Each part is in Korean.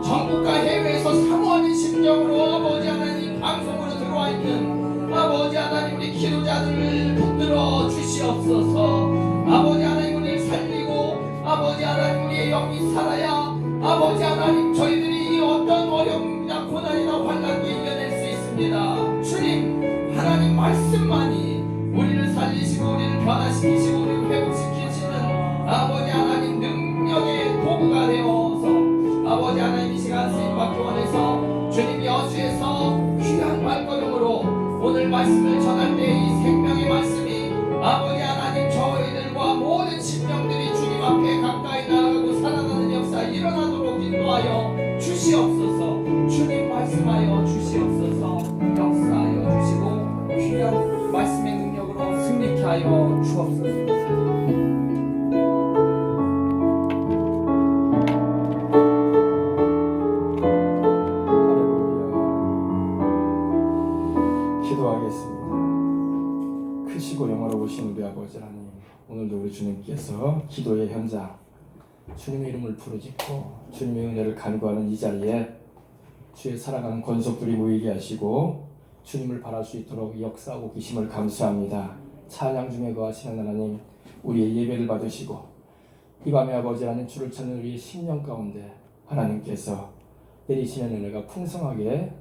전국과 해외에서 사모하는 심정으로 아버지 하나님 방송으로 들어와 있는 아버지 하나님 우리 기도자들을 붙들어 주시옵소서. 아버지 하나님 우리를 살리고 아버지 하나님 우리의 영이 살아야 아버지 하나님 저희들이 어떤 어려움이나 고난이나 환난도 이겨낼 수 있습니다. 주님 하나님 말씀만이 우리를 살리시고 우리를 변화시키시고 우리를 회복시키시는 아버지 하나님 능력의 도구가 되어서 아버지 하나님 이 시간 쓰임받기 원해서 주님 여수에서 귀한 발걸음으로 오늘 말씀을 전할 때 이 생명의 말씀이 아버지 하나님 저희들과 모든 심령들이 주님 앞에 가까이 나아가고 살아가는 역사 일어나도록 인도하여 주시옵소서. 주님 말씀하여 주시옵소서. 역사하여 주시고 귀한 말씀의 능력으로 승리케 하여 주옵소서. 기도하겠습니다. 크시고 영화로우신 우리 아버지 하나님, 오늘도 우리 주님께서 기도의 현장 주님의 이름을 부르짖고 주님의 은혜를 간구하는 이 자리에 주의 살아가는 권속들이 모이게 하시고 주님을 바랄 수 있도록 역사하고 계심을 감사합니다. 찬양 중에 거하시는 하나님, 우리의 예배를 받으시고 이 밤에 아버지 하나님 주를 찾는 우리의 심령 가운데 하나님께서 내리시는 은혜가 풍성하게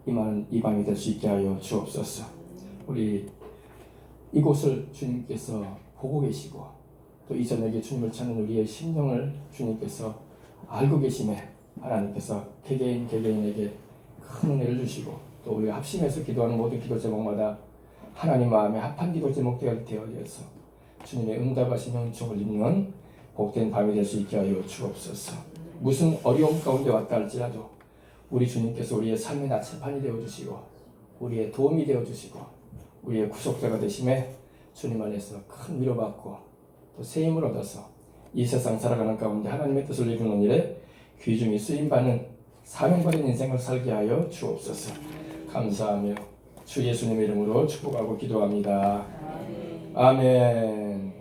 임하는 이 밤이 될 수 있게 하여 주옵소서. 우리 이곳을 주님께서 보고 계시고 또 이 저녁에 주님을 찾는 우리의 심령을 주님께서 알고 계심에 하나님께서 개개인에게 큰 은혜를 주시고 또 우리가 합심해서 기도하는 모든 기도 제목마다 하나님 마음에 합한 기도 제목들이 되어져서 주님의 응답하신 은총을 입는 복된 밤이 될 수 있게 하여 주옵소서. 무슨 어려움 가운데 왔다 할지라도 우리 주님께서 우리의 삶의 나침반이 되어주시고 우리의 도움이 되어주시고 우리의 구속자가 되심에 주님 안에서 큰 위로받고 또 세임을 얻어서 이 세상 살아가는 가운데 하나님의 뜻을 이루는 일에 귀중히 쓰임받는 사명받은 인생을 살게 하여 주옵소서. 감사하며 주 예수님의 이름으로 축복하고 기도합니다. 아멘.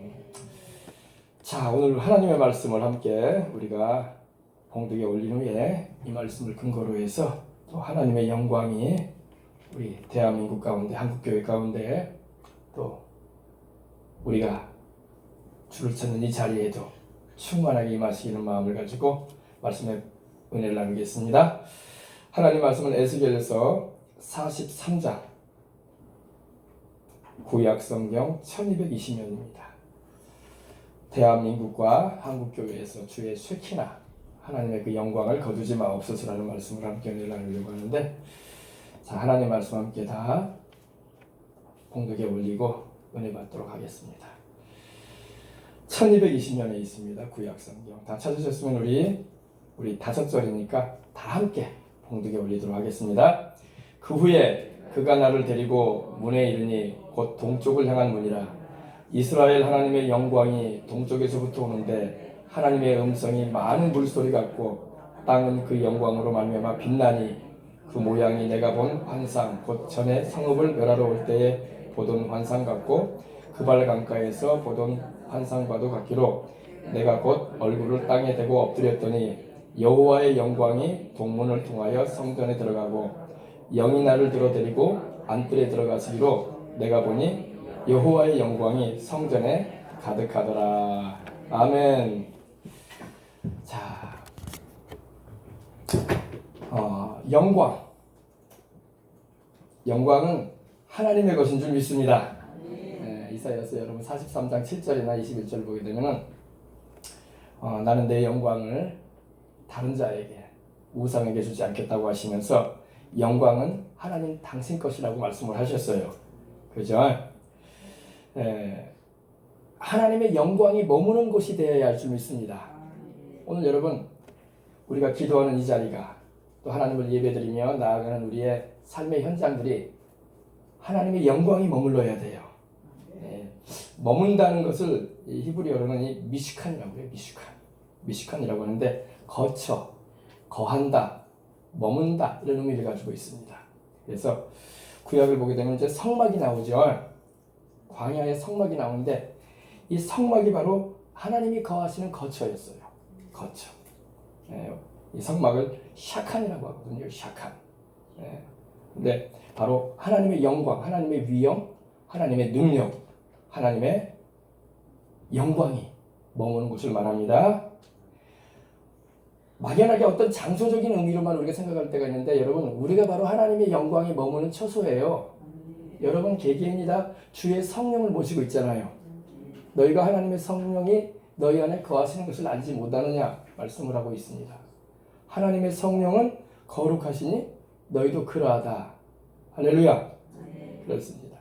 자, 오늘 하나님의 말씀을 함께 우리가 봉독에 올린 후에 이 말씀을 근거로 해서 또 하나님의 영광이 우리 대한민국 가운데 한국교회 가운데 또 우리가 주를 찾는 이 자리에도 충만하게 임하시기는 마음을 가지고 말씀의 은혜를 나누겠습니다. 하나님 말씀은 에스겔에서 43장 구약성경 1220년입니다. 대한민국과 한국교회에서 주의 쉐키나 하나님의 그 영광을 거두지 마옵소서라는 말씀을 함께 은혜를 나누려고 하는데, 자, 하나님 말씀 함께 다 봉독에 올리고 은혜 받도록 하겠습니다. 1220년에 있습니다. 구약성경 다 찾으셨으면 우리 5절이니까 다 함께 봉독에 올리도록 하겠습니다. 그 후에 그가 나를 데리고 문에 이르니 곧 동쪽을 향한 문이라. 이스라엘 하나님의 영광이 동쪽에서부터 오는데 하나님의 음성이 많은 물소리 같고 땅은 그 영광으로 말미암아 빛나니 그 모양이 내가 본 환상 곧 전에 성읍을 멸하러 올 때에 보던 환상 같고 그발 강가에서 보던 환상과도 같기로 내가 곧 얼굴을 땅에 대고 엎드렸더니 여호와의 영광이 동문을 통하여 성전에 들어가고 영이 나를 들어데리고 안뜰에 들어가시기로 내가 보니 여호와의 영광이 성전에 가득하더라. 아멘. 자, 영광은 하나님의 것인 줄 믿습니다. 이사야서 여러분 43장 7절이나 21절 보게 되면은 나는 내 영광을 다른 자에게 우상에게 주지 않겠다고 하시면서 영광은 하나님 당신 것이라고 말씀을 하셨어요. 그죠? 하나님의 영광이 머무는 곳이 되어야 할 줄 믿습니다. 오늘 여러분 우리가 기도하는 이 자리가 또 하나님을 예배드리며 나아가는 우리의 삶의 현장들이 하나님의 영광이 머물러야 돼요. 머문다는 것을 히브리어로는 이 미시칸이라고 해요. 미시칸이라고 하는데 거쳐, 거한다, 머문다 이런 의미를 가지고 있습니다. 그래서 구약을 보게 되면 이제 성막이 나오죠. 광야에 성막이 나오는데 이 성막이 바로 하나님이 거하시는 거처였어요. 거처. 이 성막을 샤칸이라고 하거든요. 샤칸. 예. 근데 바로 하나님의 영광, 하나님의 위엄, 하나님의 능력, 하나님의 영광이 머무는 곳을 말합니다. 막연하게 어떤 장소적인 의미로만 우리가 생각할 때가 있는데 여러분, 우리가 바로 하나님의 영광이 머무는 처소예요. 여러분 개개인이 다 주의 성령을 모시고 있잖아요. 너희가 하나님의 성령이 너희 안에 거하시는 것을 알지 못하느냐 말씀을 하고 있습니다. 하나님의 성령은 거룩하시니 너희도 그러하다. 할렐루야. 그렇습니다.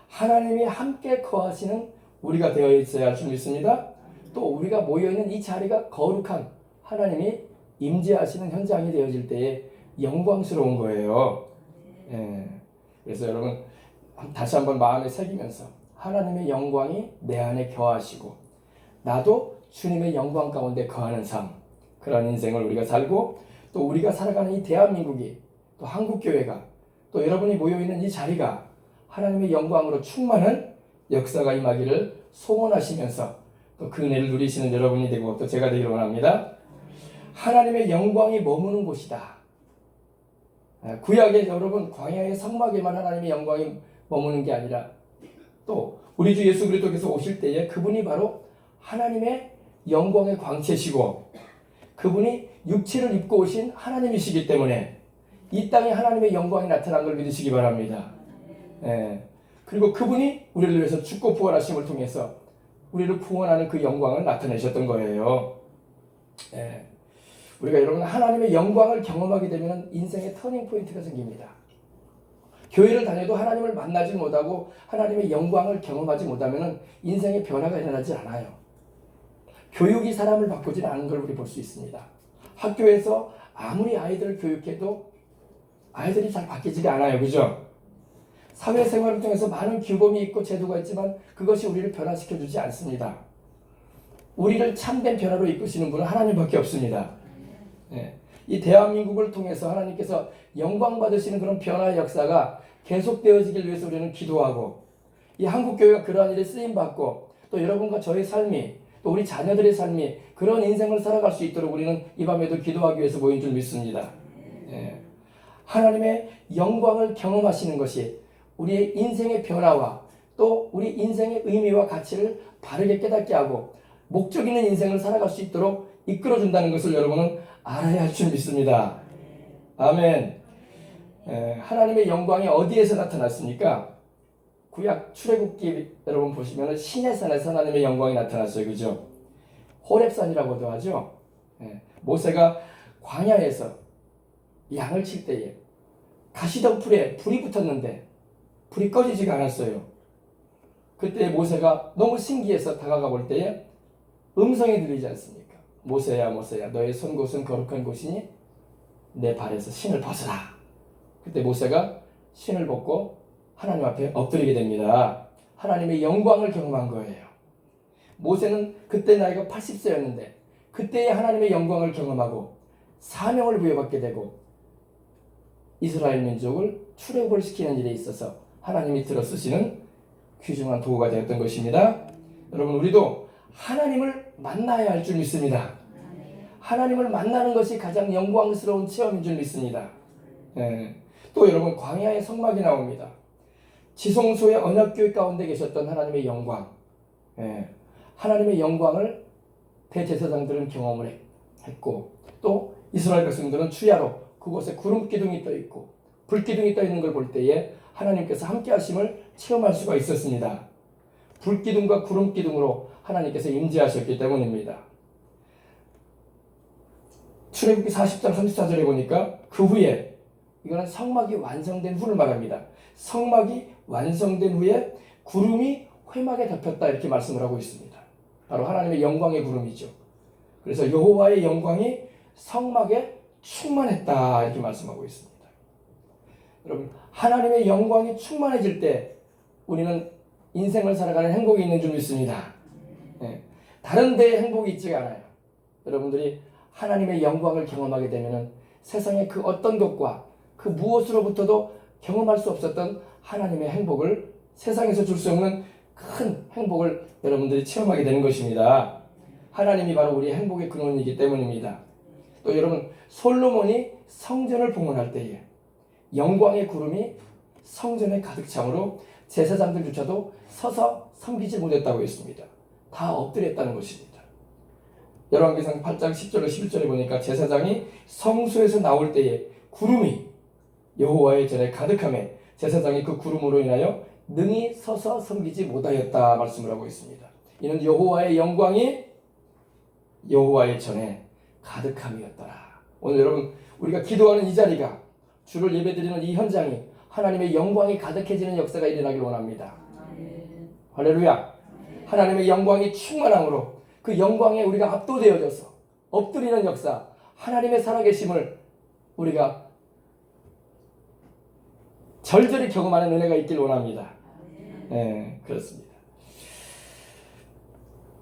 하나님이 함께 거하시는 우리가 되어 있어야 할 줄 믿습니다. 또 우리가 모여있는 이 자리가 거룩한 하나님이 임재하시는 현장이 되어질 때에 영광스러운 거예요. 예. 그래서 여러분 다시 한번 마음에 새기면서 하나님의 영광이 내 안에 거하시고 나도 주님의 영광 가운데 거하는 삶, 그런 인생을 우리가 살고 또 우리가 살아가는 이 대한민국이 또 한국교회가 또 여러분이 모여있는 이 자리가 하나님의 영광으로 충만한 역사가 임하기를 소원하시면서 또 그 은혜를 누리시는 여러분이 되고 또 제가 되기를 원합니다. 하나님의 영광이 머무는 곳이다. 구약의 여러분 광야의 성막에만 하나님의 영광이 머무는 게 아니라 또 우리 주 예수 그리스도께서 오실 때에 그분이 바로 하나님의 영광의 광채시고 그분이 육체를 입고 오신 하나님이시기 때문에 이 땅에 하나님의 영광이 나타난 걸 믿으시기 바랍니다. 그리고 그분이 우리를 위해서 죽고 부활하심을 통해서 우리를 구원하는 그 영광을 나타내셨던 거예요. 우리가 여러분 하나님의 영광을 경험하게 되면 인생의 터닝 포인트가 생깁니다. 교회를 다녀도 하나님을 만나지 못하고 하나님의 영광을 경험하지 못하면 인생의 변화가 일어나지 않아요. 교육이 사람을 바꾸지는 않은 걸 우리 볼 수 있습니다. 학교에서 아무리 아이들을 교육해도 아이들이 잘 바뀌지가 않아요. 그죠? 사회생활을 통해서 많은 규범이 있고 제도가 있지만 그것이 우리를 변화시켜주지 않습니다. 우리를 참된 변화로 이끄시는 분은 하나님밖에 없습니다. 이 대한민국을 통해서 하나님께서 영광 받으시는 그런 변화의 역사가 계속되어지길 위해서 우리는 기도하고 이 한국교회가 그러한 일에 쓰임받고 또 여러분과 저의 삶이 또 우리 자녀들의 삶이 그런 인생을 살아갈 수 있도록 우리는 이 밤에도 기도하기 위해서 모인 줄 믿습니다. 하나님의 영광을 경험하시는 것이 우리의 인생의 변화와 또 우리 인생의 의미와 가치를 바르게 깨닫게 하고 목적 있는 인생을 살아갈 수 있도록 이끌어준다는 것을 여러분은 알아야 할 줄 믿습니다. 아멘. 하나님의 영광이 어디에서 나타났습니까? 구약 출애굽기 여러분 보시면 시내산에서 하나님의 영광이 나타났어요. 그죠? 호렙산이라고도 하죠. 모세가 광야에서 양을 칠 때에 가시덤불에 불이 붙었는데 불이 꺼지지가 않았어요. 그때 모세가 너무 신기해서 다가가 볼 때에 음성이 들리지 않습니까? 모세야 모세야 너의 손 곳은 거룩한 곳이니 내 발에서 신을 벗어라. 그때 모세가 신을 벗고 하나님 앞에 엎드리게 됩니다. 하나님의 영광을 경험한 거예요. 모세는 그때 나이가 80세였는데 그때의 하나님의 영광을 경험하고 사명을 부여받게 되고 이스라엘 민족을 출애굽을 시키는 일에 있어서 하나님이 들어쓰시는 귀중한 도구가 되었던 것입니다. 여러분 우리도 하나님을 만나야 할 줄 믿습니다. 하나님을 만나는 것이 가장 영광스러운 체험인 줄 믿습니다. 또 여러분 광야의 성막이 나옵니다. 지성소의 언약궤 가운데 계셨던 하나님의 영광, 하나님의 영광을 대제사장들은 경험을 했고 또 이스라엘 백성들은 주야로 그곳에 구름 기둥이 떠 있고 불 기둥이 떠 있는 걸 볼 때에 하나님께서 함께 하심을 체험할 수가 있었습니다. 불 기둥과 구름 기둥으로 하나님께서 임재하셨기 때문입니다. 출애굽기 40장 34절에 보니까 그 후에 이거는 성막이 완성된 후를 말합니다. 성막이 완성된 후에 구름이 회막에 덮였다 이렇게 말씀을 하고 있습니다. 바로 하나님의 영광의 구름이죠. 그래서 여호와의 영광이 성막에 충만했다 이렇게 말씀하고 있습니다. 여러분 하나님의 영광이 충만해질 때 우리는 인생을 살아가는 행복이 있는 줄 믿습니다. 다른 데에 행복이 있지가 않아요. 여러분들이 하나님의 영광을 경험하게 되면 세상의 그 어떤 것과 그 무엇으로부터도 경험할 수 없었던 하나님의 행복을 세상에서 줄 수 없는 큰 행복을 여러분들이 체험하게 되는 것입니다. 하나님이 바로 우리의 행복의 근원이기 때문입니다. 또 여러분 솔로몬이 성전을 봉헌할 때에 영광의 구름이 성전에 가득 참으로 제사장들조차도 서서 섬기지 못했다고 했습니다. 다 엎드렸다는 것입니다. 열왕기상 8장 10절로 11절에 보니까 제사장이 성소에서 나올 때에 구름이 여호와의 전에 가득하매 제사장이 그 구름으로 인하여 능히 서서 섬기지 못하였다 말씀을 하고 있습니다. 이는 여호와의 영광이 여호와의 전에 가득함이었더라. 오늘 여러분 우리가 기도하는 이 자리가 주를 예배드리는 이 현장이 하나님의 영광이 가득해지는 역사가 일어나길 원합니다. 할렐루야. 하나님의 영광이 충만함으로 그 영광에 우리가 압도되어져서 엎드리는 역사, 하나님의 살아계심을 우리가 절절히 경험하는 은혜가 있길 원합니다. 네, 그렇습니다.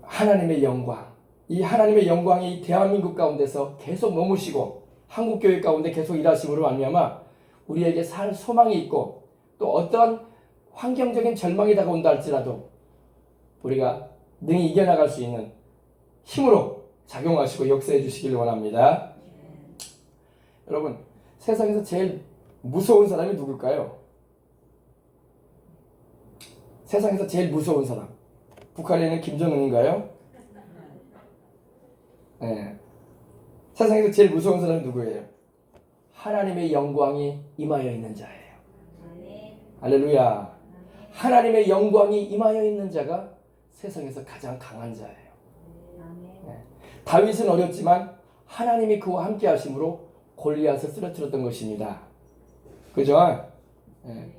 하나님의 영광, 이 하나님의 영광이 대한민국 가운데서 계속 머무시고 한국교회 가운데 계속 일하심으로 말미암아 우리에게 살 소망이 있고 또 어떠한 환경적인 절망이 다가온다 할지라도 우리가 능히 이겨나갈 수 있는 힘으로 작용하시고 역사해 주시길 원합니다. 여러분 세상에서 제일 무서운 사람이 누굴까요? 세상에서 제일 무서운 사람 북한에 있는 김정은인가요? 네. 세상에서 제일 무서운 사람이 누구예요? 하나님의 영광이 임하여 있는 자예요. 할렐루야. 하나님의 영광이 임하여 있는 자가 세상에서 가장 강한 자예요. 네. 다윗은 어렸지만 하나님이 그와 함께 하심으로 골리앗을 쓰러뜨렸던 것입니다. 그죠? 네.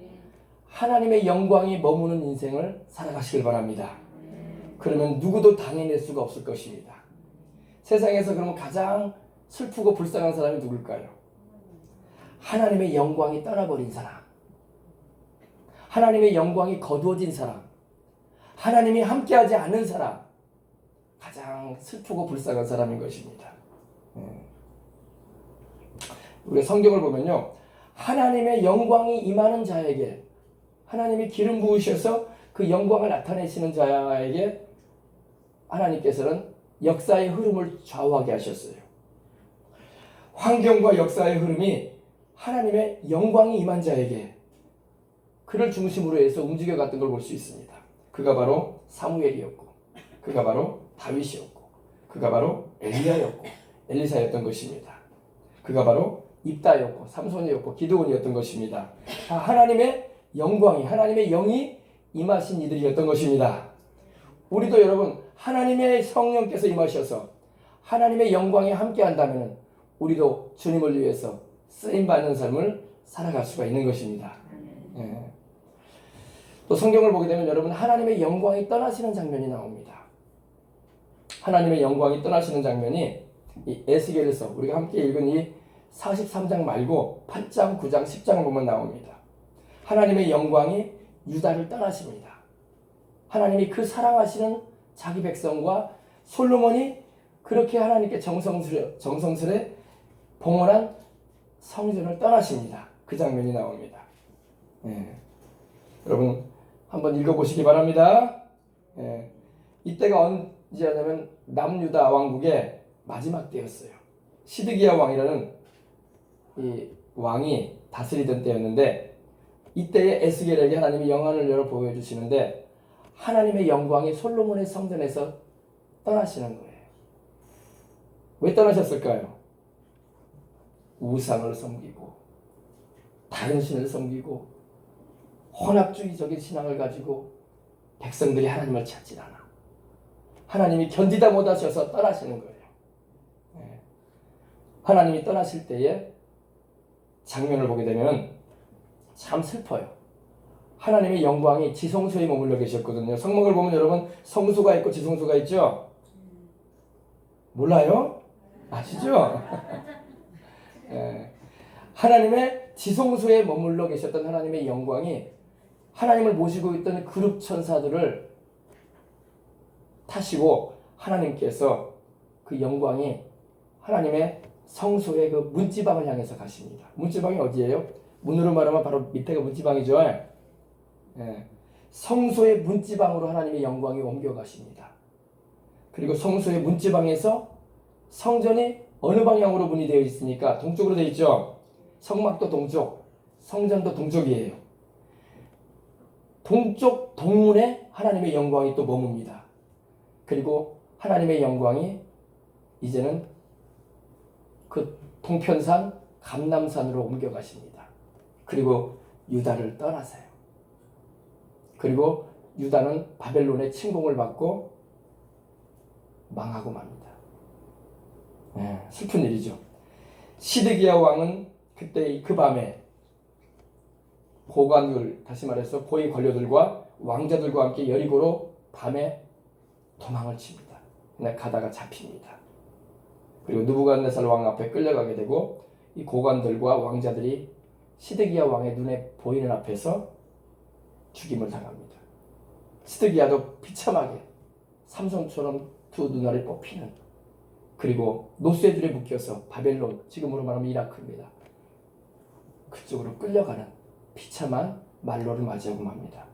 하나님의 영광이 머무는 인생을 살아가시길 바랍니다. 그러면 누구도 당해낼 수가 없을 것입니다. 세상에서 그러면 가장 슬프고 불쌍한 사람이 누굴까요? 하나님의 영광이 떠나버린 사람, 하나님의 영광이 거두어진 사람, 하나님이 함께하지 않는 사람, 가장 슬프고 불쌍한 사람인 것입니다. 우리 성경을 보면요, 하나님의 영광이 임하는 자에게 하나님이 기름 부으셔서 그 영광을 나타내시는 자에게 하나님께서는 역사의 흐름을 좌우하게 하셨어요. 환경과 역사의 흐름이 하나님의 영광이 임한 자에게 그를 중심으로 해서 움직여갔던 걸 볼 수 있습니다. 그가 바로 사무엘이었고, 그가 바로 다윗이었고, 그가 바로 엘리야였고 엘리사였던 것입니다. 그가 바로 입다였고 삼손이었고 기드온이었던 것입니다. 다 하나님의 영광이, 하나님의 영이 임하신 이들이었던 것입니다. 우리도 여러분 하나님의 성령께서 임하셔서 하나님의 영광에 함께한다면 우리도 주님을 위해서 쓰임받는 삶을 살아갈 수가 있는 것입니다. 예. 또 성경을 보게 되면 여러분 하나님의 영광이 떠나시는 장면이 나옵니다. 하나님의 영광이 떠나시는 장면이 이 에스겔에서 우리가 함께 읽은 이 43장 말고 8장, 9장, 10장을 보면 나옵니다. 하나님의 영광이 유다를 떠나십니다. 하나님이 그 사랑하시는 자기 백성과 솔로몬이 그렇게 하나님께 정성스레 봉헌한 성전을 떠나십니다. 그 장면이 나옵니다. 예. 여러분 한번 읽어보시기 바랍니다. 예. 이때가 언제냐면 남유다 왕국의 마지막 때였어요. 시드기야 왕이라는 이 왕이 다스리던 때였는데 이때에 에스겔에게 하나님이 영안을 열어 보여주시는데 하나님의 영광이 솔로몬의 성전에서 떠나시는 거예요. 왜 떠나셨을까요? 우상을 섬기고 다른 신을 섬기고 혼합주의적인 신앙을 가지고 백성들이 하나님을 찾지 않아. 하나님이 견디다 못하셔서 떠나시는 거예요. 네. 하나님이 떠나실 때에 장면을 보게 되면 참 슬퍼요. 하나님의 영광이 지성소에 머물러 계셨거든요. 성막을 보면 여러분 성소가 있고 지성소가 있죠? 몰라요? 아시죠? 네. 하나님의 지성소에 머물러 계셨던 하나님의 영광이 하나님을 모시고 있던 그룹 천사들을 타시고 하나님께서 그 영광이 하나님의 성소의 그 문지방을 향해서 가십니다. 문지방이 어디예요? 문으로 말하면 바로 밑에가 문지방이죠. 예. 성소의 문지방으로 하나님의 영광이 옮겨가십니다. 그리고 성소의 문지방에서 성전이 어느 방향으로 문이 되어 있습니까? 동쪽으로 되어 있죠. 성막도 동쪽, 성전도 동쪽이에요. 동쪽 동문에 하나님의 영광이 또 머뭅니다. 그리고 하나님의 영광이 이제는 그 동편산 감람산으로 옮겨가십니다. 그리고 유다를 떠나세요. 그리고 유다는 바벨론의 침공을 받고 망하고 맙니다. 슬픈 일이죠. 시드기야 왕은 그때 그 밤에 고관들, 다시 말해서 고위 관료들과 왕자들과 함께 여리고로 밤에 도망을 칩니다. 그냥 가다가 잡힙니다. 그리고 느부갓네살 왕 앞에 끌려가게 되고 이 고관들과 왕자들이 시드기야 왕의 눈에 보이는 앞에서 죽임을 당합니다. 시드기야도 비참하게 삼손처럼 두 눈알이 뽑히는, 그리고 노쇠줄에 묶여서 바벨론, 지금으로 말하면 이라크입니다. 그쪽으로 끌려가는 비참한 말로를 맞이하고 맙니다.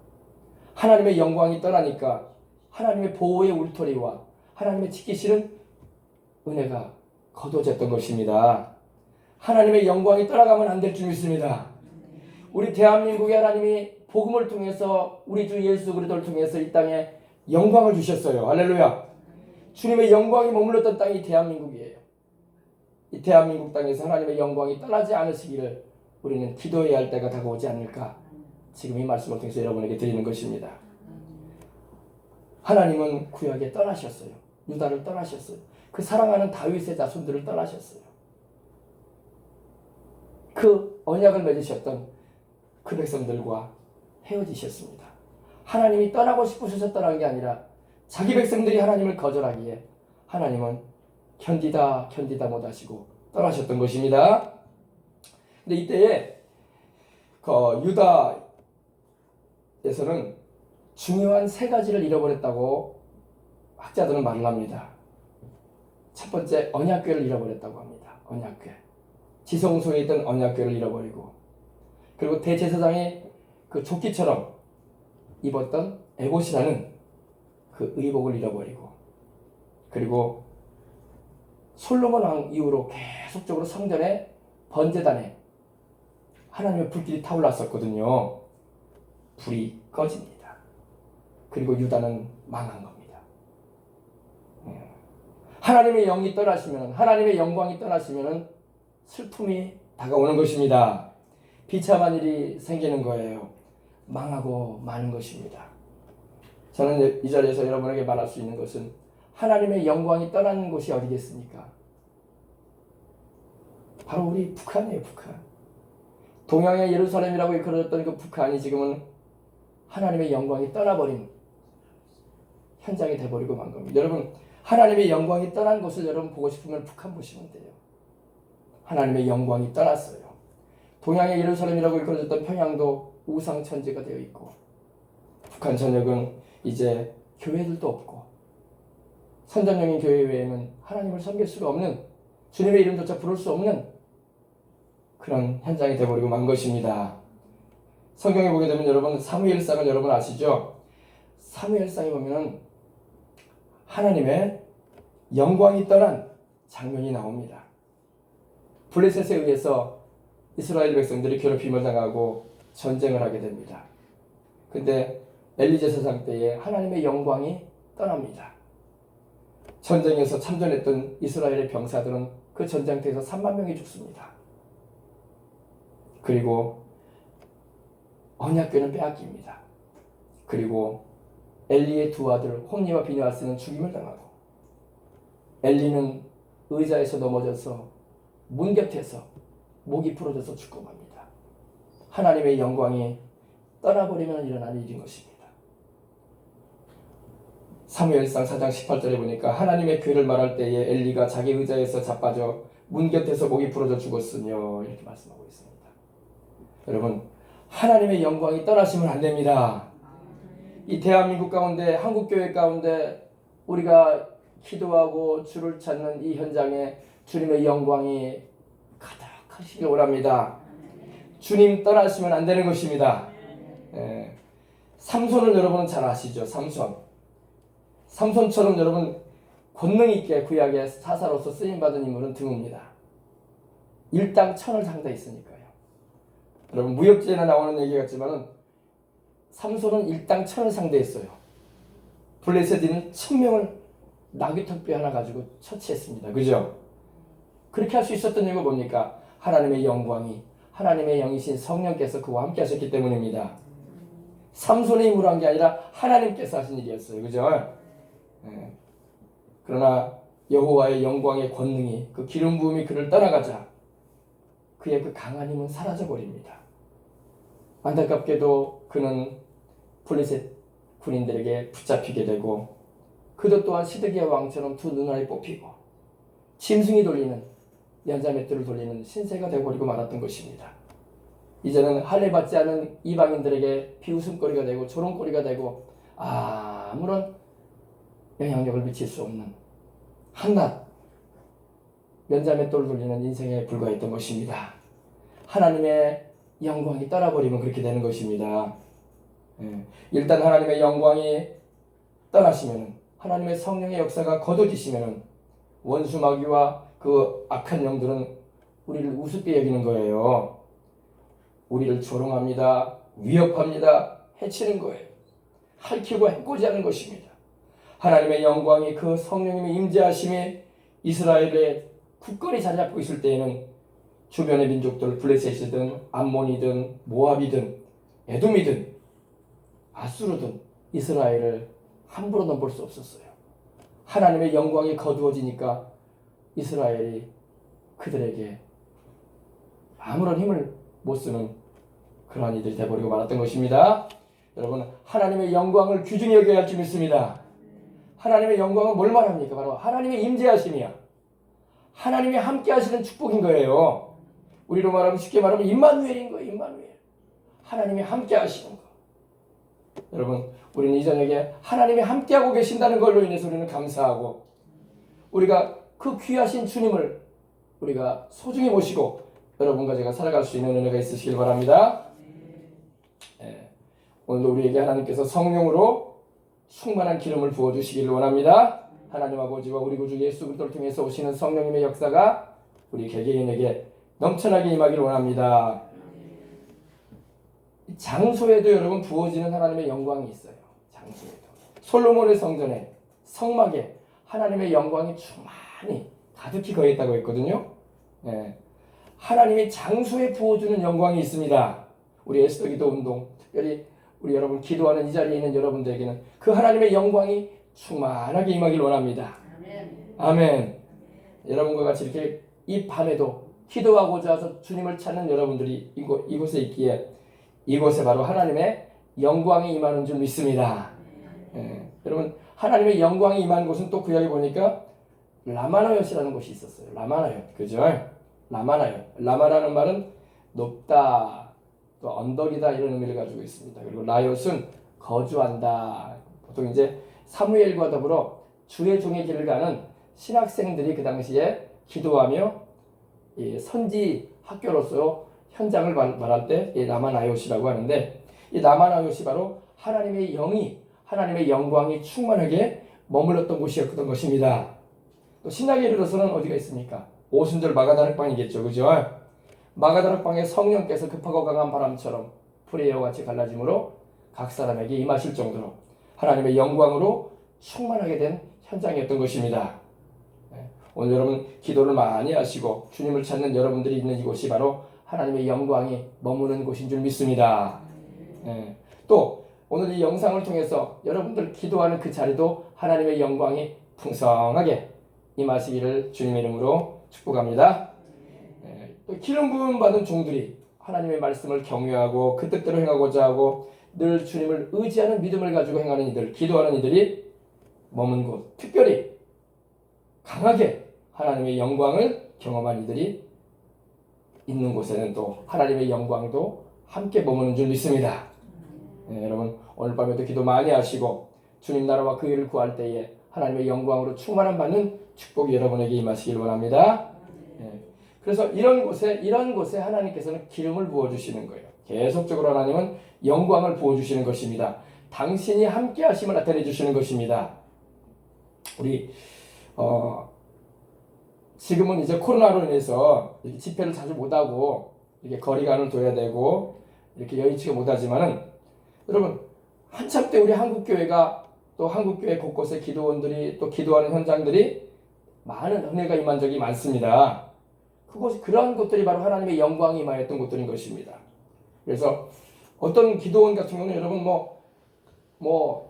하나님의 영광이 떠나니까 하나님의 보호의 울터리와 하나님의 지키시는 은혜가 거둬졌던 것입니다. 하나님의 영광이 떠나가면 안 될 줄 믿습니다. 우리 대한민국에 하나님이 복음을 통해서 우리 주 예수 그리스도를 통해서 이 땅에 영광을 주셨어요. 할렐루야. 주님의 영광이 머물렀던 땅이 대한민국이에요. 이 대한민국 땅에서 하나님의 영광이 떠나지 않으시기를 우리는 기도해야 할 때가 다가오지 않을까, 지금 이 말씀을 통해서 여러분에게 드리는 것입니다. 하나님은 구약에 떠나셨어요. 유다를 떠나셨어요. 그 사랑하는 다윗의 자손들을 떠나셨어요. 그 언약을 맺으셨던 그 백성들과 헤어지셨습니다. 하나님이 떠나고 싶으셔서 떠난 게 아니라 자기 백성들이 하나님을 거절하기에 하나님은 견디다 못하시고 떠나셨던 것입니다. 근데 이때에 유다에서는 중요한 세 가지를 잃어버렸다고 학자들은 말을 합니다. 첫 번째, 언약궤를 잃어버렸다고 합니다. 언약궤. 지성소에 있던 언약궤를 잃어버리고, 그리고 대제사장이 그 조끼처럼 입었던 에봇이라는 그 의복을 잃어버리고, 그리고 솔로몬 왕 이후로 계속적으로 성전의 번제단에 하나님의 불길이 타올랐었거든요. 불이 꺼집니다. 그리고 유다는 망한 겁니다. 하나님의 영이 떠나시면, 하나님의 영광이 떠나시면 슬픔이 다가오는 것입니다. 비참한 일이 생기는 거예요. 망하고 마는 것입니다. 저는 이 자리에서 여러분에게 말할 수 있는 것은, 하나님의 영광이 떠나는 곳이 어디겠습니까? 바로 우리 북한이에요. 북한. 동양의 예루살렘이라고 일컬어졌던 그 북한이 지금은 하나님의 영광이 떠나버린 현장이 돼버리고 만 겁니다. 여러분, 하나님의 영광이 떠난 곳을 여러분 보고 싶으면 북한 보시면 돼요. 하나님의 영광이 떠났어요. 동양의 예루살렘이라고 일컬어졌던 평양도 우상천지가 되어 있고, 북한 전역은 이제 교회들도 없고, 선전용인 교회 외에는 하나님을 섬길 수가 없는, 주님의 이름조차 부를 수 없는 그런 현장이 되어버리고 만 것입니다. 성경에 보게 되면 여러분, 사무엘상을 여러분 아시죠? 사무엘상에 보면 하나님의 영광이 떠난 장면이 나옵니다. 블레셋에 의해서 이스라엘 백성들이 괴롭힘을 당하고 전쟁을 하게 됩니다. 근데 엘리 제사장 때에 하나님의 영광이 떠납니다. 전쟁에서 참전했던 이스라엘의 병사들은 그 전쟁터에서 3만 명이 죽습니다. 그리고 언약궤는 빼앗깁니다. 그리고 엘리의 두 아들 홈니와 비느하스는 죽임을 당하고, 엘리는 의자에서 넘어져서 문 곁에서 목이 부러져서 죽고 맙니다. 하나님의 영광이 떠나버리면 일어나는 일인 것입니다. 사무엘상 4장 18절에 보니까 하나님의 궤를 말할 때에 엘리가 자기 의자에서 자빠져 문 곁에서 목이 부러져 죽었으며, 이렇게 말씀하고 있습니다. 여러분, 하나님의 영광이 떠나시면 안 됩니다. 이 대한민국 가운데, 한국교회 가운데 우리가 기도하고 주를 찾는 이 현장에 주님의 영광이 가득하시길 원합니다. 주님 떠나시면 안 되는 것입니다. 삼손을 여러분은 잘 아시죠? 삼손처럼 여러분 권능 있게 구약의 사사로서 쓰임받은 인물은 드뭅니다. 일당 천을 상대했으니까요. 여러분 무역지에나 나오는 얘기 같지만은 삼손은 일당 천을 상대했어요. 블레셋인은 1000명을 나귀턱뼈 하나 가지고 처치했습니다. 그죠? 그렇게 할 수 있었던 이유가 뭡니까? 하나님의 영광이, 하나님의 영이신 성령께서 그와 함께 하셨기 때문입니다. 삼손의 힘으로 한 게 아니라 하나님께서 하신 일이었어요. 그죠? 네. 그러나 여호와의 영광의 권능이, 그 기름 부음이 그를 떠나가자 그의 그 강한 힘은 사라져버립니다. 안타깝게도 그는 블레셋 군인들에게 붙잡히게 되고, 그도 또한 시드기야 왕처럼 두 눈알이 뽑히고 짐승이 돌리는, 연자맷돌을 돌리는 신세가 되어버리고 말았던 것입니다. 이제는 할례받지 않은 이방인들에게 비웃음거리가 되고 조롱거리가 되고 아무런 영향력을 미칠 수 없는 한낱 연자맷돌을 돌리는 인생에 불과했던 것입니다. 하나님의 영광이 떠나버리면 그렇게 되는 것입니다. 일단 하나님의 영광이 떠나시면, 하나님의 성령의 역사가 거둬지시면 원수 마귀와 그 악한 영들은 우리를 우습게 여기는 거예요. 우리를 조롱합니다. 위협합니다. 해치는 거예요. 핥히고 해코지 하는 것입니다. 하나님의 영광이, 그 성령님의 임재하심이 이스라엘에 굳건히 자리 잡고 있을 때에는 주변의 민족들, 블레셋이든 암몬이든 모압이든 에돔이든 아수르든 이스라엘을 함부로 넘볼 수 없었어요. 하나님의 영광이 거두어지니까 이스라엘이 그들에게 아무런 힘을 못 쓰는 그러한 이들이 되어버리고 말았던 것입니다. 여러분, 하나님의 영광을 귀중히 여겨야 할 줄 믿습니다. 하나님의 영광은 뭘 말합니까? 바로 하나님의 임재하심이야. 하나님이 함께 하시는 축복인 거예요. 우리로 말하면, 쉽게 말하면 임마누엘인 거예요. 임마누엘. 하나님이 함께 하시는 거. 여러분, 우리는 이 저녁에 하나님이 함께하고 계신다는 걸로 인해서 우리는 감사하고, 우리가 그 귀하신 주님을 우리가 소중히 모시고 여러분과 제가 살아갈 수 있는 은혜가 있으시길 바랍니다. 오늘도 우리에게 하나님께서 성령으로 충만한 기름을 부어주시기를 원합니다. 하나님 아버지와 우리 구주 예수 그리스도를 통해서 오시는 성령님의 역사가 우리 개개인에게 넘쳐나게 임하기를 원합니다. 장소에도 여러분 부어지는 하나님의 영광이 있어요. 장소에도. 솔로몬의 성전에, 성막에 하나님의 영광이 충만히 가득히 거했다고 했거든요. 하나님이 장소에 부어주는 영광이 있습니다. 우리 에스더 기도 운동, 특별히 우리 여러분 기도하는 이 자리에 있는 여러분들에게는 그 하나님의 영광이 충만하게 임하길 원합니다. 아멘. 여러분과 같이 이렇게 이 밤에도 기도하고자 해서 주님을 찾는 여러분들이 이곳에 있기에 이곳에 바로 하나님의 영광이 임하는 줄 믿습니다. 여러분, 하나님의 영광이 임하는 곳은 또 구약에 보니까 라마나옅이라는 곳이 있었어요. 라마나옅, 그죠? 라마나옅. 라마라는 말은 높다, 또 언덕이다, 이런 의미를 가지고 있습니다. 그리고 라옅은 거주한다. 보통 이제 사무엘과 더불어 주의 종의 길을 가는 신학생들이 그 당시에 기도하며 선지 학교로서 현장을 말할 때 라마나옅이라고 하는데, 이 라마나옅이 바로 하나님의 영이, 하나님의 영광이 충만하게 머물렀던 곳이었던 것입니다. 또 신약에 이르러서는 어디가 있습니까? 오순절 마가다락방이겠죠, 그죠? 마가다락방에 성령께서 급하고 강한 바람처럼 풀의 같이 갈라짐으로 각 사람에게 임하실 정도로 하나님의 영광으로 충만하게 된 현장이었던 것입니다. 오늘 여러분 기도를 많이 하시고 주님을 찾는 여러분들이 있는 이곳이 바로 하나님의 영광이 머무는 곳인 줄 믿습니다. 또 오늘 이 영상을 통해서 여러분들 기도하는 그 자리도 하나님의 영광이 풍성하게 임하시기를 주님의 이름으로 축복합니다. 또 기름 부음 받은 종들이 하나님의 말씀을 경외하고 그 뜻대로 행하고자 하고 늘 주님을 의지하는 믿음을 가지고 행하는 이들, 기도하는 이들이 머문 곳, 특별히 강하게 하나님의 영광을 경험한 이들이 있는 곳에는 또 하나님의 영광도 함께 머무는 줄 믿습니다. 여러분 오늘 밤에도 기도 많이 하시고 주님 나라와 그 일을 구할 때에 하나님의 영광으로 충만함 받는 축복이 여러분에게 임하시길 원합니다. 그래서 이런 곳에 하나님께서는 기름을 부어주시는 거예요. 계속적으로 하나님은 영광을 부어주시는 것입니다. 당신이 함께 하심을 나타내 주시는 것입니다. 우리 지금은 이제 코로나로 인해서 이렇게 집회를 자주 못하고 이렇게 거리감을 둬야 되고 이렇게 여의치가 못하지만은 여러분 한참 때 우리 한국교회가 또 한국교회 곳곳에 기도원들이 또 기도하는 현장들이 많은 은혜가 임한 적이 많습니다. 그러한 것들이 바로 하나님의 영광이 임하였던 것들인 것입니다. 그래서 어떤 기도원 같은 경우는 여러분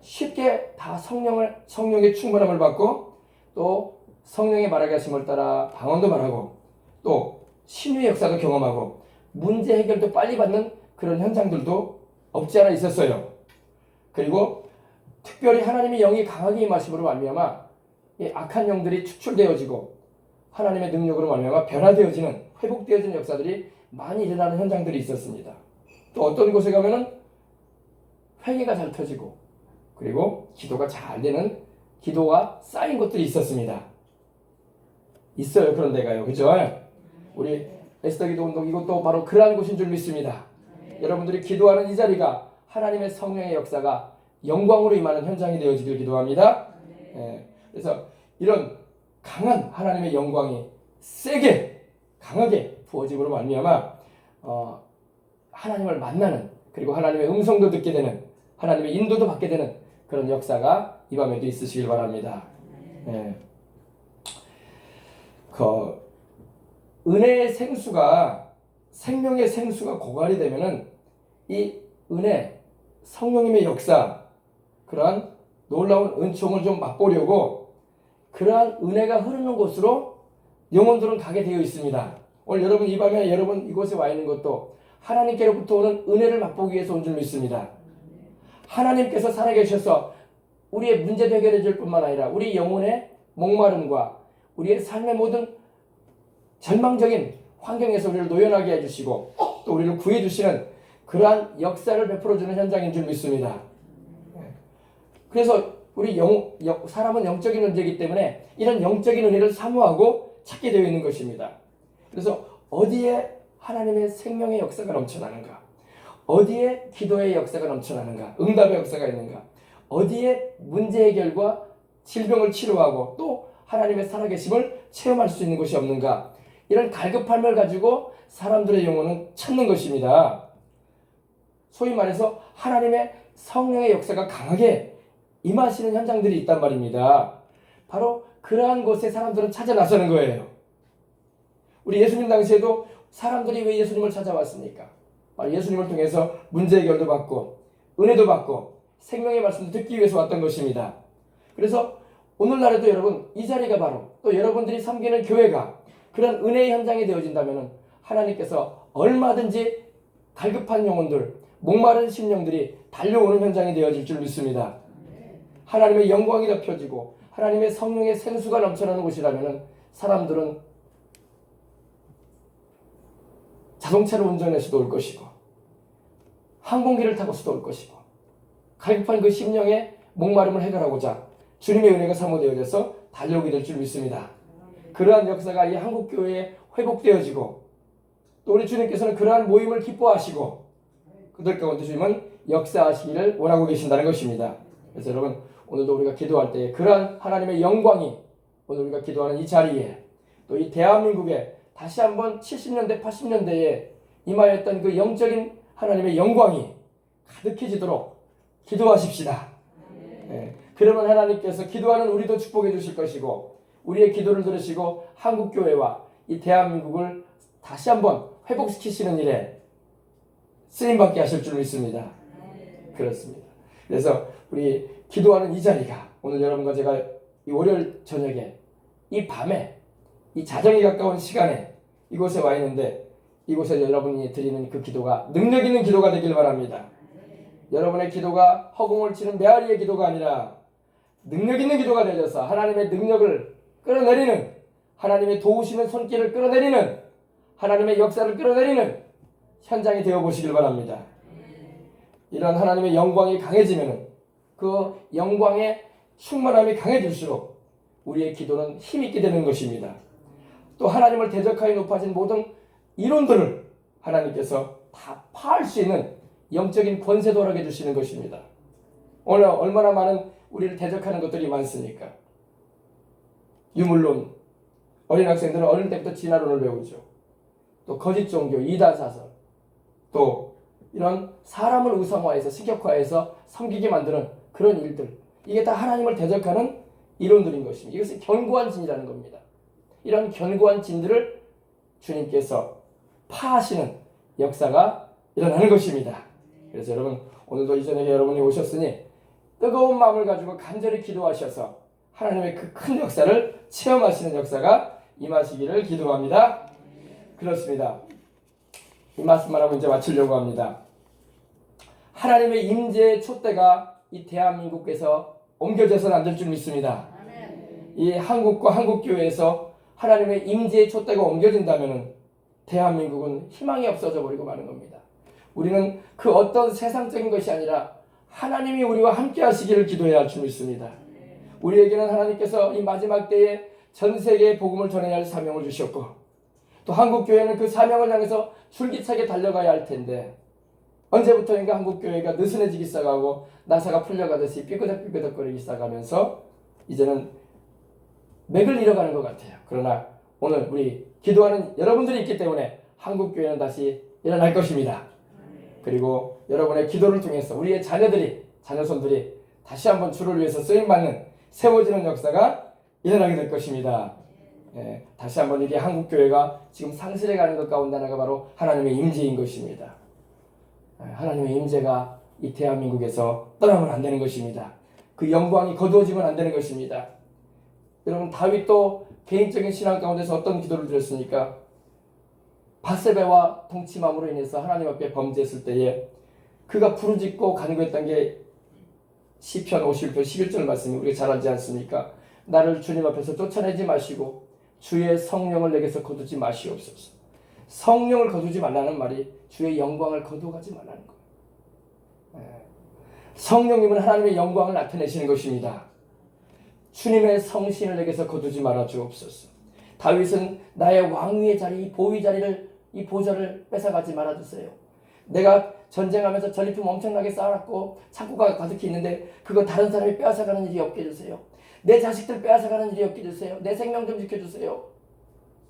쉽게 다 성령의 충만함을 받고 또 성령의 말하게 하심을 따라 방언도 말하고 또 신유의 역사도 경험하고 문제 해결도 빨리 받는 그런 현장들도 없지 않아 있었어요. 그리고 특별히 하나님의 영이 강하게 임하심으로 말미암아 악한 영들이 추출되어지고 하나님의 능력으로 말미암아 변화되어지는 회복되어지는 역사들이 많이 일어나는 현장들이 있었습니다. 또 어떤 곳에 가면은 회개가 잘 터지고 그리고 기도가 잘 되는 기도가 쌓인 것들이 있었습니다. 있어요. 그런 데가요. 그죠? 우리 에스더 기도 운동 이것도 바로 그러한 곳인 줄 믿습니다. 여러분들이 기도하는 이 자리가 하나님의 성령의 역사가 영광으로 임하는 현장이 되어지길 기도합니다. 그래서 이런 강한 하나님의 영광이 세게 강하게 부어짐으로 말미암아 하나님을 만나는 그리고 하나님의 음성도 듣게 되는 하나님의 인도도 받게 되는 그런 역사가 이 밤에도 있으시길 바랍니다. 은혜의 생수가 생명의 생수가 고갈이 되면은 이 은혜 성령님의 역사 그러한 놀라운 은총을 좀 맛보려고 그러한 은혜가 흐르는 곳으로 영혼들은 가게 되어 있습니다. 오늘 여러분 이 밤에 여러분 이곳에 와 있는 것도 하나님께로부터 오는 은혜를 맛보기 위해서 온 줄 믿습니다. 하나님께서 살아계셔서 우리의 문제도 해결해 줄 뿐만 아니라 우리 영혼의 목마름과 우리의 삶의 모든 절망적인 환경에서 우리를 노연하게 해주시고 또 우리를 구해주시는 그러한 역사를 베풀어주는 현장인 줄 믿습니다. 그래서 우리 사람은 영적인 존재이기 때문에 이런 영적인 은혜를 사모하고 찾게 되어 있는 것입니다. 그래서 어디에 하나님의 생명의 역사가 넘쳐나는가? 어디에 기도의 역사가 넘쳐나는가? 응답의 역사가 있는가? 어디에 문제 해결과 질병을 치료하고 또 하나님의 살아계심을 체험할 수 있는 곳이 없는가? 이런 갈급함을 가지고 사람들의 영혼은 찾는 것입니다. 소위 말해서 하나님의 성령의 역사가 강하게 임하시는 현장들이 있단 말입니다. 바로 그러한 곳에 사람들은 찾아 나서는 거예요. 우리 예수님 당시에도 사람들이 왜 예수님을 찾아왔습니까? 바로 예수님을 통해서 문제 해결도 받고 은혜도 받고 생명의 말씀도 듣기 위해서 왔던 것입니다. 그래서 오늘날에도 여러분 이 자리가 바로 또 여러분들이 섬기는 교회가 그런 은혜의 현장이 되어진다면 하나님께서 얼마든지 갈급한 영혼들 목마른 심령들이 달려오는 현장이 되어질 줄 믿습니다. 하나님의 영광이 덮여지고 하나님의 성령의 생수가 넘쳐나는 곳이라면 사람들은 자동차를 운전해서도 올 것이고 항공기를 타고서도 올 것이고 갈급한 그 심령의 목마름을 해결하고자 주님의 은혜가 사모되어져서 달려오게 될 줄 믿습니다. 그러한 역사가 이 한국교회에 회복되어지고 또 우리 주님께서는 그러한 모임을 기뻐하시고 그들 가운데 주님은 역사하시기를 원하고 계신다는 것입니다. 그래서 여러분 오늘도 우리가 기도할 때 그러한 하나님의 영광이 오늘 우리가 기도하는 이 자리에 또 이 대한민국에 다시 한번 70년대 80년대에 임하였던 그 영적인 하나님의 영광이 가득해지도록 기도하십시다. 그러면 하나님께서 기도하는 우리도 축복해 주실 것이고 우리의 기도를 들으시고 한국교회와 이 대한민국을 다시 한번 회복시키시는 일에 쓰임받게 하실 줄 믿습니다. 그렇습니다. 그래서 우리 기도하는 이 자리가 오늘 여러분과 제가 이 월요일 저녁에 이 밤에 이 자정에 가까운 시간에 이곳에 와 있는데 이곳에 여러분이 드리는 그 기도가 능력 있는 기도가 되길 바랍니다. 여러분의 기도가 허공을 치는 메아리의 기도가 아니라 능력 있는 기도가 되어서 하나님의 능력을 끌어내리는 하나님의 도우시는 손길을 끌어내리는 하나님의 역사를 끌어내리는 현장이 되어보시길 바랍니다. 이런 하나님의 영광이 강해지면 그 영광의 충만함이 강해질수록 우리의 기도는 힘있게 되는 것입니다. 또 하나님을 대적하여 높아진 모든 이론들을 하나님께서 다 파할 수 있는 영적인 권세도 허락해 주시는 것입니다. 오늘 얼마나 많은 우리를 대적하는 것들이 많습니까? 유물론, 어린 학생들은 어릴 때부터 진화론을 배우죠. 또 거짓 종교, 이단 사설, 또 이런 사람을 우상화해서 식역화해서 섬기게 만드는 그런 일들, 이게 다 하나님을 대적하는 이론들인 것입니다. 이것이 견고한 진이라는 겁니다. 이런 견고한 진들을 주님께서 파하시는 역사가 일어나는 것입니다. 그래서 여러분, 오늘도 이 저녁에 여러분이 오셨으니 뜨거운 마음을 가지고 간절히 기도하셔서 하나님의 그 큰 역사를 체험하시는 역사가 임하시기를 기도합니다. 그렇습니다. 이 말씀만 하고 이제 마치려고 합니다. 하나님의 임재의 촛대가 이 대한민국에서 옮겨져서는 안 될 줄 믿습니다. 이 한국과 한국교회에서 하나님의 임재의 촛대가 옮겨진다면 대한민국은 희망이 없어져 버리고 마는 겁니다. 우리는 그 어떤 세상적인 것이 아니라 하나님이 우리와 함께 하시기를 기도해야 할 줄 믿습니다. 우리에게는 하나님께서 이 마지막 때에 전 세계에 복음을 전해야 할 사명을 주셨고, 또 한국교회는 그 사명을 향해서 줄기차게 달려가야 할 텐데, 언제부터인가 한국교회가 느슨해지기 시작하고 나사가 풀려가듯이 삐끄덕삐끄덕거리기 시작하면서 이제는 맥을 잃어가는 것 같아요. 그러나 오늘 우리 기도하는 여러분들이 있기 때문에 한국교회는 다시 일어날 것입니다. 그리고 여러분의 기도를 통해서 우리의 자녀손들이 다시 한번 주를 위해서 쓰임받는, 세워지는 역사가 일어나게 될 것입니다. 다시 한번 이게 한국교회가 지금 상실해가는 것 가운데 하나가 바로 하나님의 임재인 것입니다. 하나님의 임재가 이 대한민국에서 떠나면 안 되는 것입니다. 그 영광이 거두어지면 안 되는 것입니다. 여러분, 다윗도 개인적인 신앙 가운데서 어떤 기도를 드렸습니까? 바세바와 동침함으로 인해서 하나님 앞에 범죄했을 때에 그가 부르짖고 간구했던 게 시편 51편 11절 말씀이 우리가 잘 알지 않습니까? 나를 주님 앞에서 쫓아내지 마시고 주의 성령을 내게서 거두지 마시옵소서. 성령을 거두지 말라는 말이 주의 영광을 거두어가지 말라는 거예요. 성령님은 하나님의 영광을 나타내시는 것입니다. 주님의 성신을 내게서 거두지 말아 주옵소서. 다윗은 나의 왕위의 자리, 이 보위 자리를, 이 보좌를 뺏어가지 말아 주세요. 내가 전쟁하면서 전리품 엄청나게 쌓아놨고 창고가 가득히 있는데 그거 다른 사람이 빼앗아가는 일이 없게 해주세요. 내 자식들 빼앗아가는 일이 없게 해주세요. 내 생명 좀 지켜주세요.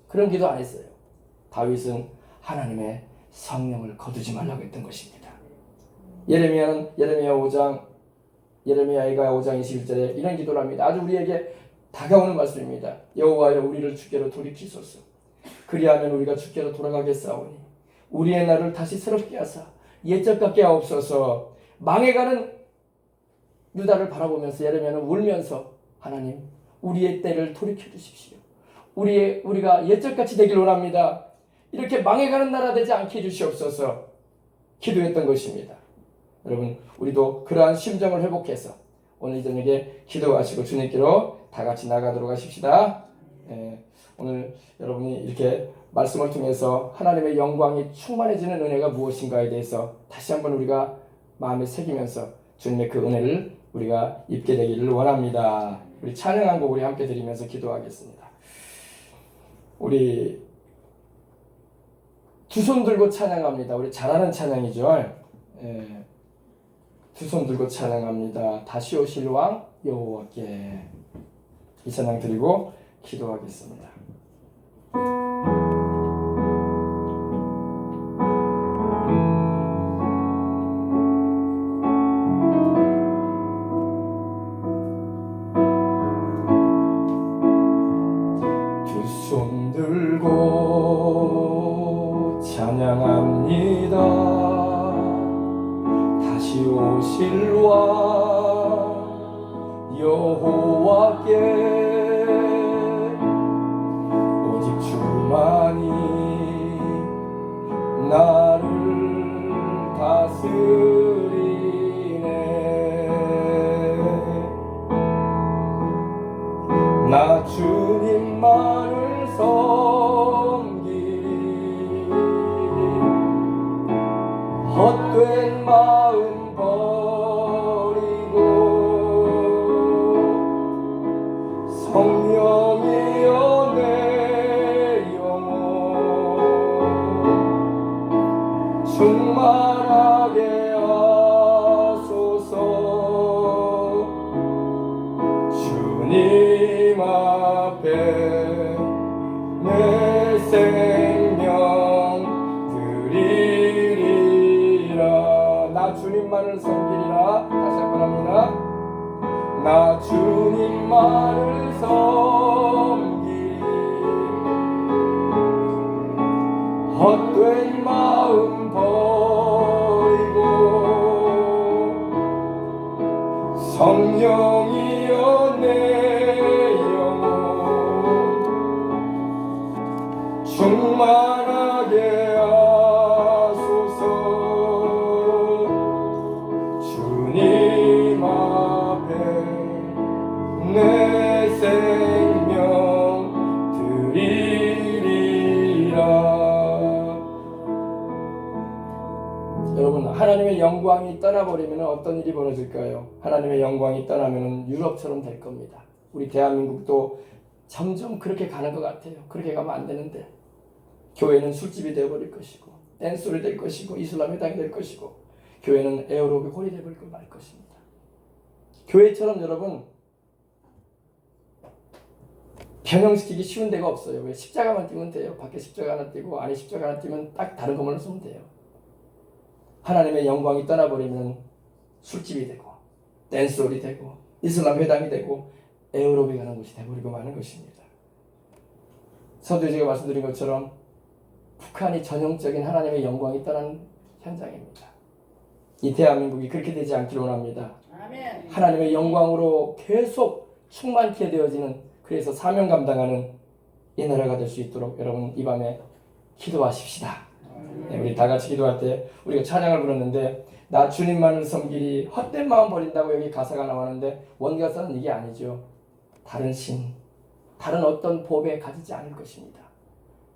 그런 기도 안 했어요. 다윗은 하나님의 성령을 거두지 말라고 했던 것입니다. 예레미야 5장 21절에 이런 기도를 합니다. 아주 우리에게 다가오는 말씀입니다. 여호와여, 우리를 주께로 돌이키소서. 그리하면 우리가 주께로 돌아가겠사오니 우리의 날을 다시 새롭게 하사 옛적 같게 하옵소서. 망해가는 유다를 바라보면서 예레미야는 울면서 하나님, 우리의 때를 돌이켜 주십시오. 우리가 옛적같이 되길 원합니다. 이렇게 망해가는 나라 되지 않게 해주시옵소서 기도했던 것입니다. 여러분, 우리도 그러한 심정을 회복해서 오늘 저녁에 기도하시고 주님께로 다 같이 나가도록 하십시다. 오늘 여러분이 이렇게 말씀을 통해서 하나님의 영광이 충만해지는 은혜가 무엇인가에 대해서 다시 한번 우리가 마음에 새기면서 주님의 그 은혜를 우리가 입게 되기를 원합니다. 우리 찬양한 곡 우리 함께 드리면서 기도하겠습니다. 우리 두 손 들고 찬양합니다. 우리 잘하는 찬양이죠. 두 손 들고 찬양합니다. 다시 오실 왕 여호와께. 이 찬양 드리고 기도하겠습니다. 두 손 들고 찬양합니다. 다시 오실 왕 여호와께. 주만이 나를 다스리네. 나 주님만을 섬기리. 헛된 마음 버리고 성령이여 내 충만하게 하소서. 주님 앞에 헛된 마음 버리고 성령이여 내 영혼 충만하게 하소서. 주님 앞에 내 생명 드리리라. 여러분, 하나님의 영광이 떠나버리면 어떤 일이 벌어질까요? 하나님의 영광이 떠나면 유럽처럼 될 겁니다. 우리 대한민국도 점점 그렇게 가는 것 같아요. 그렇게 가면 안 되는데, 교회는 술집이 되어버릴 것이고, 댄스홀이 될 것이고, 이슬람 회당이 될 것이고, 교회는 에어로빅 홀이 되어버리고 말 것입니다. 교회처럼 여러분 변형시키기 쉬운 데가 없어요. 왜? 십자가만 띄면 돼요. 밖에 십자가 하나 띄고 안에 십자가 하나 띄면 딱 다른 것만 쓰면 돼요. 하나님의 영광이 떠나버리면 술집이 되고 댄스홀이 되고 이슬람 회당이 되고 에어로빅 하는 곳이 되어버리고 마는 것입니다. 서두에 제가 말씀드린 것처럼 북한이 전형적인 하나님의 영광이 떠난 현장입니다. 이 대한민국이 그렇게 되지 않기를 원합니다. 아멘. 하나님의 영광으로 계속 충만케 되어지는, 그래서 사명 감당하는 이 나라가 될 수 있도록 여러분 이 밤에 기도하십시다. 네, 우리 다 같이 기도할 때 우리가 찬양을 부르는데 나 주님만을 섬기리 헛된 마음 버린다고 여기 가사가 나오는데 원가사는 이게 아니죠. 다른 신, 다른 어떤 보배 가지지 않을 것입니다.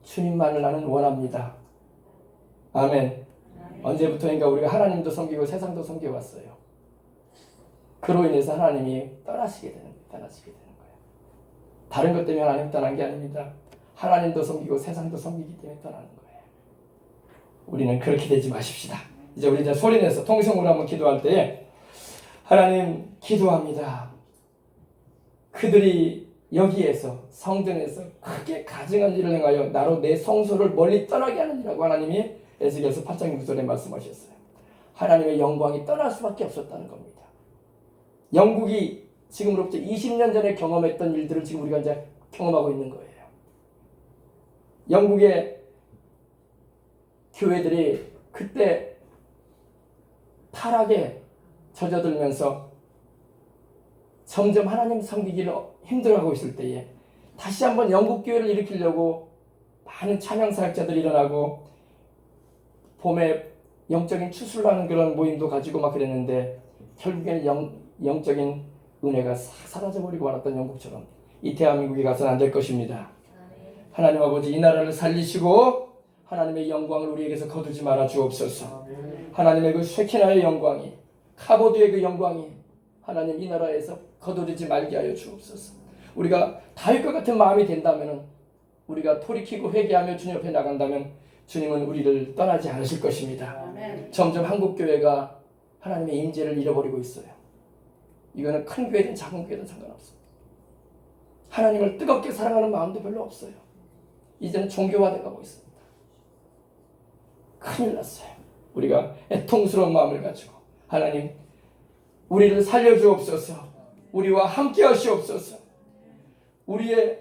주님만을 나는 원합니다. 아멘. 언제부터인가 우리가 하나님도 섬기고 세상도 섬겨왔어요. 그로 인해서 하나님이 떠나시게 되는 거예요. 다른 것 때문에 하나님 떠난 게 아닙니다. 하나님도 섬기고 세상도 섬기기 때문에 떠나는 거예요. 우리는 그렇게 되지 마십시다. 이제 우리 소리내서 통성으로 한번 기도할 때 하나님 기도합니다. 그들이 여기에서 성전에서 크게 가증한 일을 행하여 나로 내 성소를 멀리 떠나게 하느니라고 하나님이 에스겔서 8장 6절에 말씀하셨어요. 하나님의 영광이 떠날 수밖에 없었다는 겁니다. 영국이 지금으로부터 20년 전에 경험했던 일들을 지금 우리가 이제 경험하고 있는 거예요. 영국의 교회들이 그때 타락에 젖어들면서 점점 하나님 섬기기를 힘들어하고 있을 때에 다시 한번 영국 교회를 일으키려고 많은 찬양 사역자들이 일어나고 봄에 영적인 추수라는 그런 모임도 가지고 막 그랬는데 결국에는 영적인 은혜가 싹 사라져버리고 말았던 영국처럼 이 대한민국에 가서는 안 될 것입니다. 하나님 아버지 이 나라를 살리시고 하나님의 영광을 우리에게서 거두지 말아 주옵소서. 하나님의 그 쉐키나의 영광이 카보드의 그 영광이 하나님 이 나라에서 거두지 말게 하여 주옵소서. 우리가 다윗과 같은 마음이 된다면 우리가 돌이키고 회개하며 주님 옆에 나간다면 주님은 우리를 떠나지 않으실 것입니다. 아멘. 점점 한국교회가 하나님의 임재를 잃어버리고 있어요. 이거는 큰 교회든 작은 교회든 상관없습니다. 하나님을 뜨겁게 사랑하는 마음도 별로 없어요. 이제는 종교화돼 가고 있습니다. 큰일 났어요. 우리가 애통스러운 마음을 가지고 하나님 우리를 살려주옵소서. 우리와 함께 하시옵소서. 우리의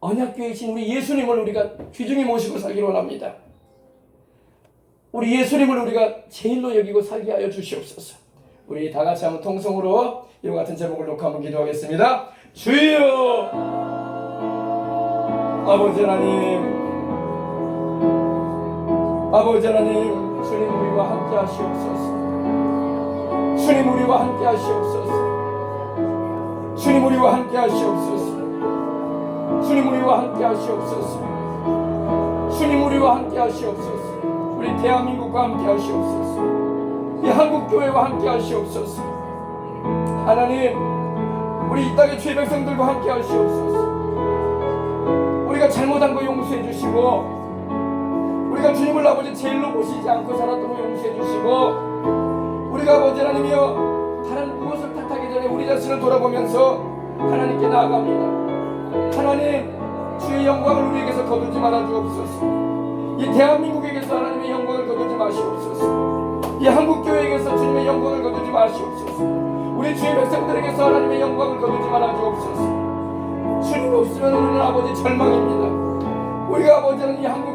언약교회이신 우리 예수님을 우리가 귀중히 모시고 살기를 원합니다. 우리 예수님을 우리가 제일로 여기고 살게 하여 주시옵소서. 우리 다 같이 한번 통성으로 이와 같은 제목을 놓고 한번 기도하겠습니다. 주여 아버지 하나님, 아버지 하나님, 주님 우리와 함께 하시옵소서. 주님 우리와 함께 하시옵소서. 주님 우리와 함께 하시옵소서. 주님 우리와 함께 하시옵소서. 주님 우리와 함께 하시옵소서. 우리 대한민국과 함께 하시옵소서. 이 한국교회와 함께 하시옵소서. 하나님 우리 이 땅의 죄 백성들과 함께 하시옵소서. 우리가 잘못한 거 용서해 주시고 우리가 주님을 아버지 제일로 보시지 않고 살았던 거 용서해 주시고 우리가 아버지 하나님이여 다른 무엇을 탓하기 전에 우리 자신을 돌아보면서 하나님께 나아갑니다. 하나님 주의 영광을 우리에게서 거두지 말아 주옵소서. 이 대한민국에게서 하나님의 영광을 거두지 마시옵소서. 이 한국교회에게서 주님의 영광을 거두지 마시옵소서. 우리 주의 백성들에게서 하나님의 영광을 거두지 말아 주옵소서. 주님 없으면 우리는 아버지 절망입니다. 우리가 아버지는 이 한국